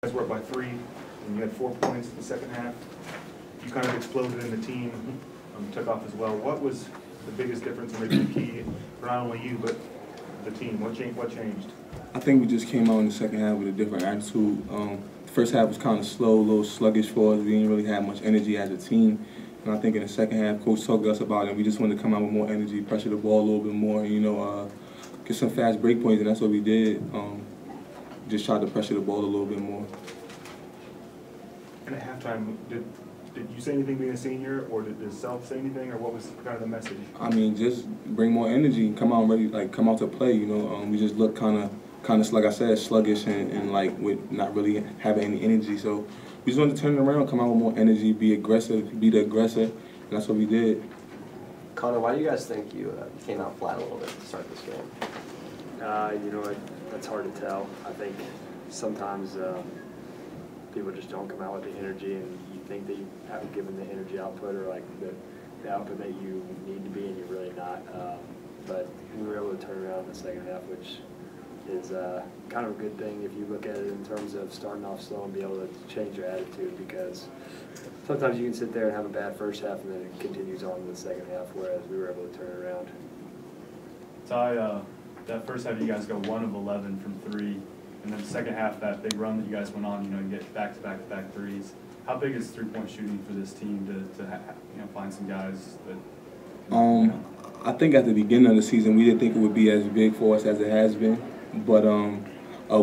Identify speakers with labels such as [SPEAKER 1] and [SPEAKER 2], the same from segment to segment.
[SPEAKER 1] guys were up by 3, and you had 4 points in the second half. You kind of exploded and the team took off as well. What was the biggest difference, or maybe the key for not only you, but the team? What changed?
[SPEAKER 2] I think we just came out in the second half with a different attitude. The first half was kind of slow, a little sluggish for us. We didn't really have much energy as a team. And I think in the second half, Coach talked to us about it, and we just wanted to come out with more energy, pressure the ball a little bit more, get some fast break points, and that's what we did. Just tried to pressure the ball a little bit more.
[SPEAKER 1] And at halftime, did you say anything being a senior, or did Self say anything, or what was kind of the message?
[SPEAKER 2] I mean, just bring more energy and come out ready, come out to play. We just look kind of, like I said, sluggish and like with not really having any energy. So we just wanted to turn it around, come out with more energy, be aggressive, be the aggressor, and that's what we did.
[SPEAKER 3] Connor, why do you guys think you came out flat a little bit to start this game?
[SPEAKER 4] That's hard to tell. I think sometimes people just don't come out with the energy, and you think that you haven't given the energy output or like the output that you need to be, and you're really not. But we were able to turn around in the second half, which is kind of a good thing if you look at it in terms of starting off slow and be able to change your attitude, because sometimes you can sit there and have a bad first half and then it continues on in the second half, whereas we were able to turn it around.
[SPEAKER 5] Ty, that first half you guys go 1 of 11 from 3, and then the second half, that big run that you guys went on, you get back-to-back threes. How big is three-point shooting for this team to find some guys that?
[SPEAKER 2] I think at the beginning of the season we didn't think it would be as big for us as it has been, but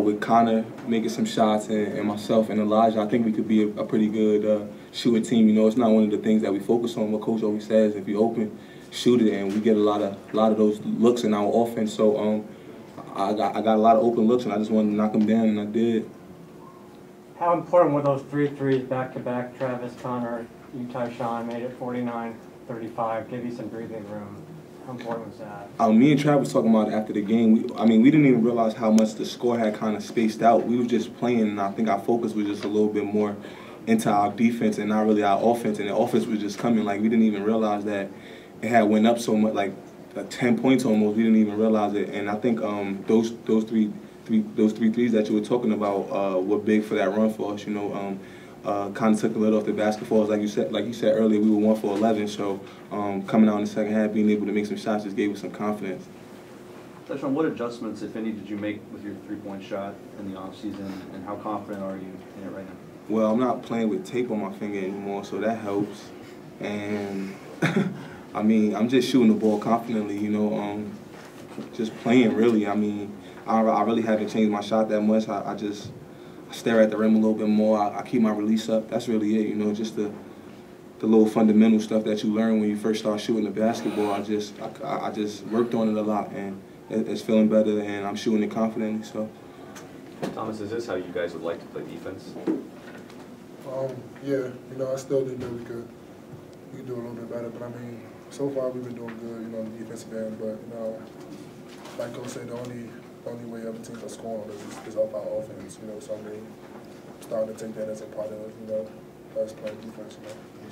[SPEAKER 2] with Connor making some shots and myself and Elijah, I think we could be a pretty good shooting team. It's not one of the things that we focus on. What Coach always says, if you open, shoot it, and we get a lot of those looks in our offense. So I got a lot of open looks, and I just wanted to knock them down, and I did.
[SPEAKER 6] How important were those 3 threes back-to-back? Travis, Connor, you, Tyshawn, made it 49-35, gave you some breathing room. How important was that?
[SPEAKER 2] Me and Travis talking about it after the game. We didn't even realize how much the score had kind of spaced out. We were just playing, and I think our focus was just a little bit more into our defense and not really our offense, and the offense was just coming. Like, we didn't even realize that it had went up so much, like 10 points almost. We didn't even realize it, and I think those three threes that you were talking about were big for that run for us. Kind of took the lid off the basketball. Like you said earlier, we were 1 for 11. So coming out in the second half, being able to make some shots just gave us some confidence.
[SPEAKER 7] Tyshawn, what adjustments, if any, did you make with your three-point shot in the offseason, and how confident are you in it right now?
[SPEAKER 2] Well, I'm not playing with tape on my finger anymore, so that helps. And I'm just shooting the ball confidently. Just playing really. I really haven't changed my shot that much. I just stare at the rim a little bit more. I keep my release up. That's really it. Just the little fundamental stuff that you learn when you first start shooting the basketball. I just worked on it a lot, and it's feeling better, and I'm shooting it confidently. So.
[SPEAKER 8] Thomas, is this how you guys would like to play defense?
[SPEAKER 9] Yeah, I still think that we could do a little bit better, but so far we've been doing good, on the defensive end. But like Coach said, the only way other teams are scoring is off our offense. So starting to take that as a part of us playing defense.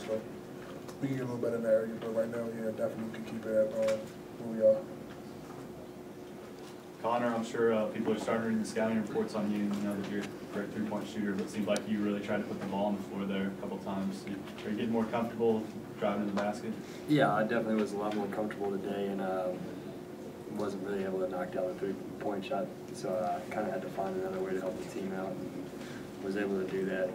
[SPEAKER 9] So we can get a little better in that area, but right now, yeah, definitely we can keep it at where we are.
[SPEAKER 5] Connor, I'm sure people are starting to read the scouting reports on you. That you're a great three-point shooter, but it seemed like you really tried to put the ball on the floor there a couple times. Are you getting more comfortable driving to the basket?
[SPEAKER 4] Yeah, I definitely was a lot more comfortable today, and wasn't really able to knock down the three-point shot, so I kind of had to find another way to help the team out, and was able to do that.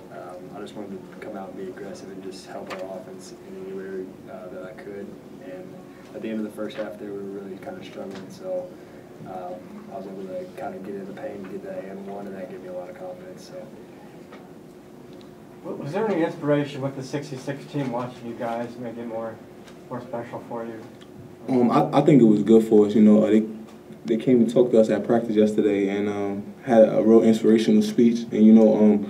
[SPEAKER 4] I just wanted to come out and be aggressive and just help our offense in any way that I could. And at the end of the first half there, we were really kind of struggling, so I was able to kind of get in the paint and get that and one, and that gave me a lot of confidence. So.
[SPEAKER 6] Was there any inspiration with the 66 team watching you guys make it more special for you?
[SPEAKER 2] I think it was good for us. They came and talked to us at practice yesterday and had a real inspirational speech. And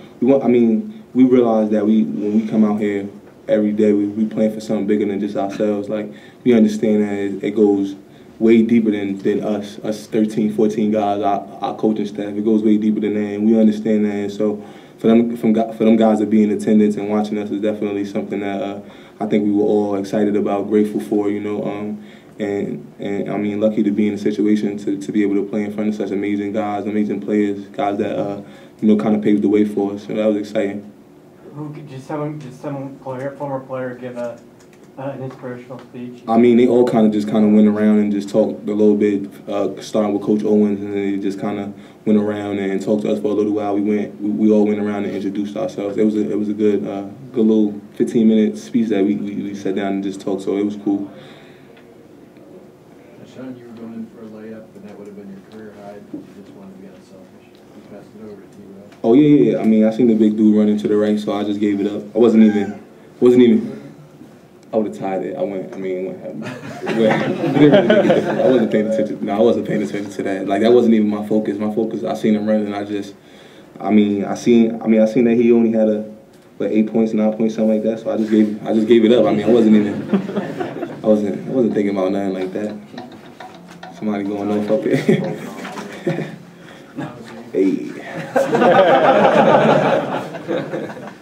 [SPEAKER 2] we realized that when we come out here every day, we playing for something bigger than just ourselves. Like, we understand that it goes way deeper than us 13, 14 guys, our coaching staff. It goes way deeper than that, and we understand that. And so for them guys to be in attendance and watching us is definitely something that I think we were all excited about, grateful for, and I mean, lucky to be in a situation to be able to play in front of such amazing guys, amazing players, guys that kind of paved the way for us. So that was exciting.
[SPEAKER 6] Did some former player give an inspirational speech?
[SPEAKER 2] I mean, they all kind of went around and just talked a little bit, starting with Coach Owens, and then they just kind of went around and talked to us for a little while. We all went around and introduced ourselves. It was a good little 15-minute speech that we sat down and just talked. So it was cool.
[SPEAKER 10] Tyshawn, you were going in for a layup, and that would have been your career high. You just wanted to be unselfish. You passed it over to T-Row.
[SPEAKER 2] Oh yeah. I mean, I seen the big dude running to the right, so I just gave it up. I wasn't even. I would have tied it. I went. I wasn't paying attention. No, I wasn't paying attention to that. Like that wasn't even my focus. My focus. I seen him running. I seen that he only had 8 points, 9 points, something like that. So I just gave it up. I mean, I wasn't thinking about nothing like that. Somebody going off up here. Hey.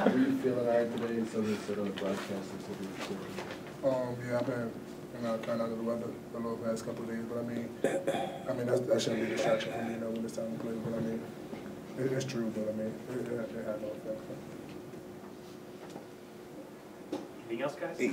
[SPEAKER 10] Were you feeling all right today? Somebody said on the broadcast.
[SPEAKER 9] Yeah, I've been kind of under the weather the past couple of days, but I mean that shouldn't be a distraction for me, when it's time to play. But I mean, it's true, but I mean it had no effect.
[SPEAKER 4] Anything else, guys?
[SPEAKER 2] Hey.